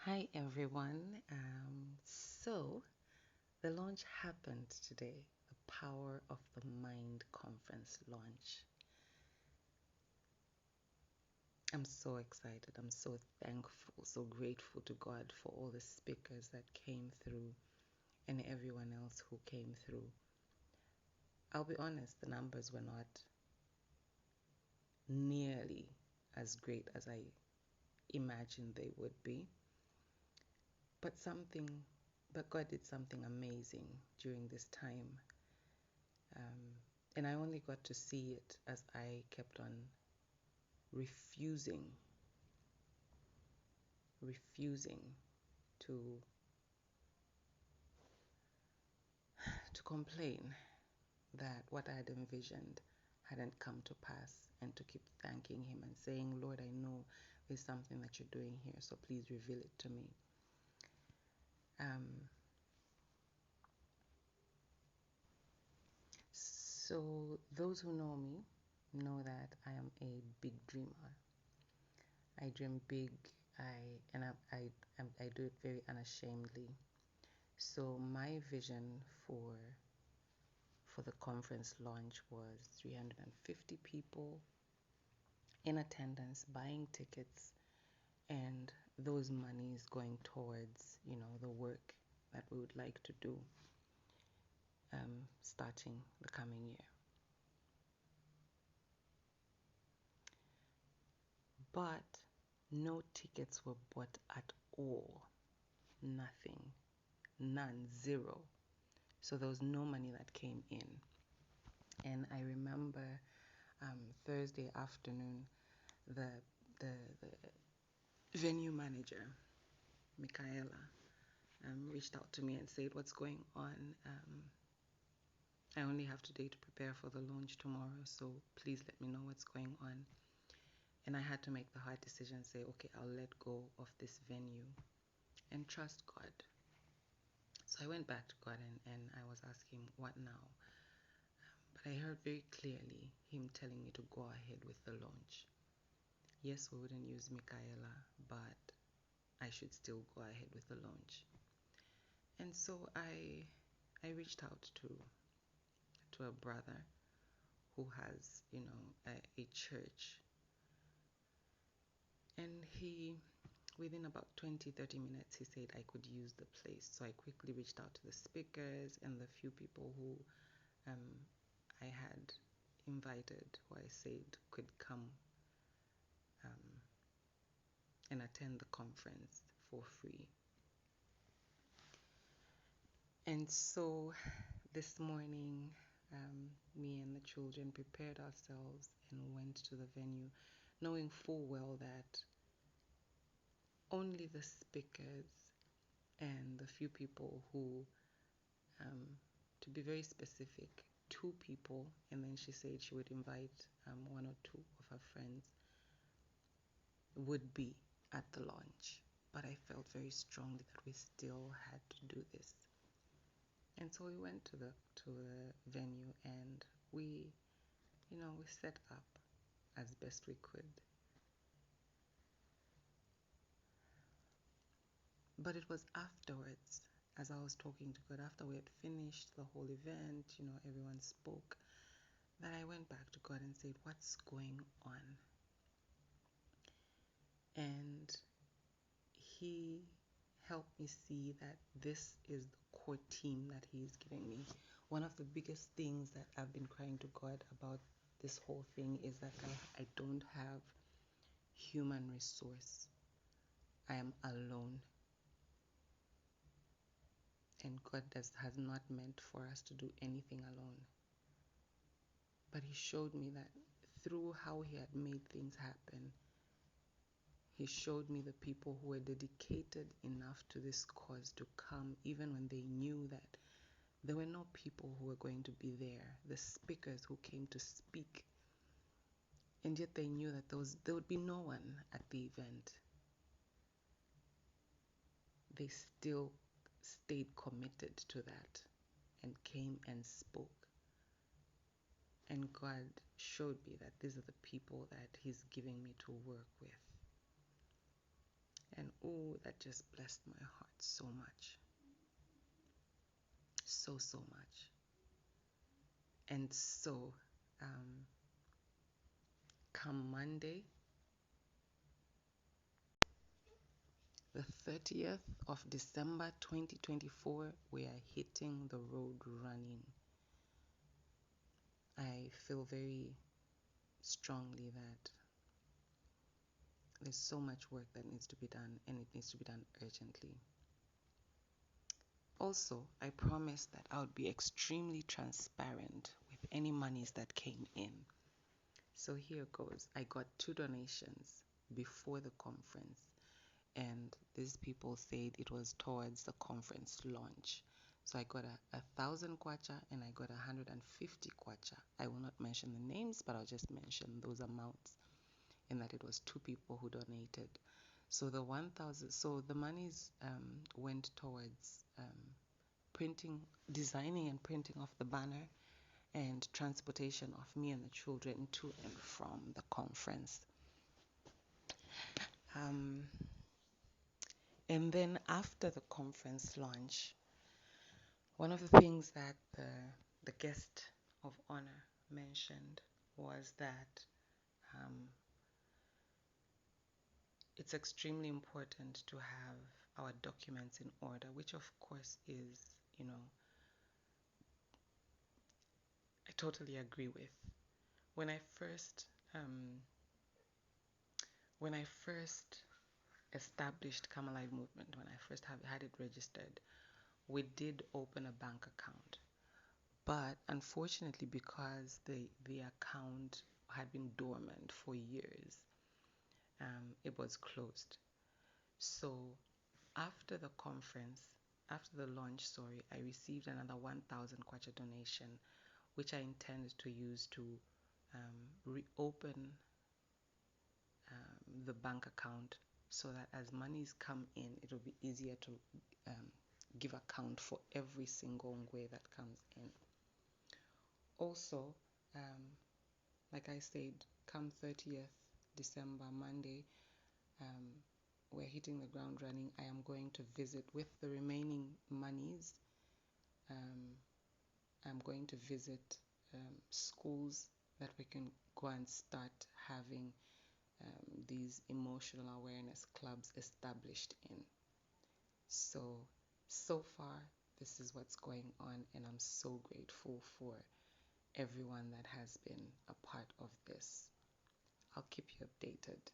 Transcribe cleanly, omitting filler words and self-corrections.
Hi everyone. So the launch happened today, the Power of the Mind conference launch. I'm so excited. I'm so thankful, so grateful to God for all the speakers that came through and everyone else who came through. I'll be honest, the numbers were not nearly as great as I imagined they would be. But God did something amazing during this time. And I only got to see it as I kept on refusing to complain that what I had envisioned hadn't come to pass, and to keep thanking him and saying, Lord, I know there's something that you're doing here, so please reveal it to me. So those who know me know that I am a big dreamer. I dream big. I do it very unashamedly. So my vision for the conference launch was 350 people in attendance buying tickets, and those monies going towards, the work that we would like to do starting the coming year. But no tickets were bought at all. Nothing. None. Zero. So there was no money that came in. And I remember Thursday afternoon, the venue manager, Michaela, reached out to me and said, what's going on? I only have today to prepare for the launch tomorrow, so please let me know what's going on. And I had to make the hard decision and say, okay, I'll let go of this venue and trust God. So I went back to God and I was asking, what now? But I heard very clearly him telling me to go ahead with the launch. Yes, we wouldn't use Michaela, but I should still go ahead with the launch. And so I reached out to a brother who has, a church. And he, within about 20-30 minutes, he said I could use the place. So I quickly reached out to the speakers and the few people who I had invited, who I said could come and attend the conference for free. And so this morning, me and the children prepared ourselves and went to the venue, knowing full well that only the speakers and the few people who, to be very specific, 2 people, and then she said she would invite 1 or 2 of her friends, would be at the launch. But I felt very strongly that we still had to do this. And so we went to the venue, and we set up as best we could. But it was afterwards, as I was talking to God, after we had finished the whole event, everyone spoke, that I went back to God and said, what's going on? And he helped me see that this is the core team that he's giving me. One of the biggest things that I've been crying to God about this whole thing is that I don't have human resource. I am alone. And God has not meant for us to do anything alone. But he showed me that through how he had made things happen, he showed me the people who were dedicated enough to this cause to come, even when they knew that there were no people who were going to be there, the speakers who came to speak. And yet they knew that there would be no one at the event. They still stayed committed to that and came and spoke. And God showed me that these are the people that he's giving me to work with. And oh, that just blessed my heart so much. So, so much. And so, come Monday, the 30th of December 2024, we are hitting the road running. I feel very strongly that there's so much work that needs to be done, and it needs to be done urgently. Also, I promised that I would be extremely transparent with any monies that came in. So here goes. I got 2 donations before the conference, and these people said it was towards the conference launch. So I got a 1,000 kwacha and I got 150 kwacha. I will not mention the names, but I'll just mention those amounts, and that it was 2 people who donated. So the 1,000, so the monies went towards designing and printing of the banner, and transportation of me and the children to and from the conference. And then after the conference launch, one of the things that the guest of honor mentioned was that it's extremely important to have our documents in order, which of course is, I totally agree with. When I first established Carmelite Movement, when I first had it registered, we did open a bank account. But unfortunately, because the account had been dormant for years, it was closed. So after the conference, after the launch, I received another 1,000 kwacha donation, which I intend to use to reopen the bank account, so that as monies come in, it will be easier to give account for every single ngwe that comes in. Also, like I said, come 30th December, Monday, we're hitting the ground running. I am going to visit with the remaining monies. I'm going to visit schools that we can go and start having these emotional awareness clubs established in. So far, this is what's going on, and I'm so grateful for everyone that has been a part of this. I'll keep you updated.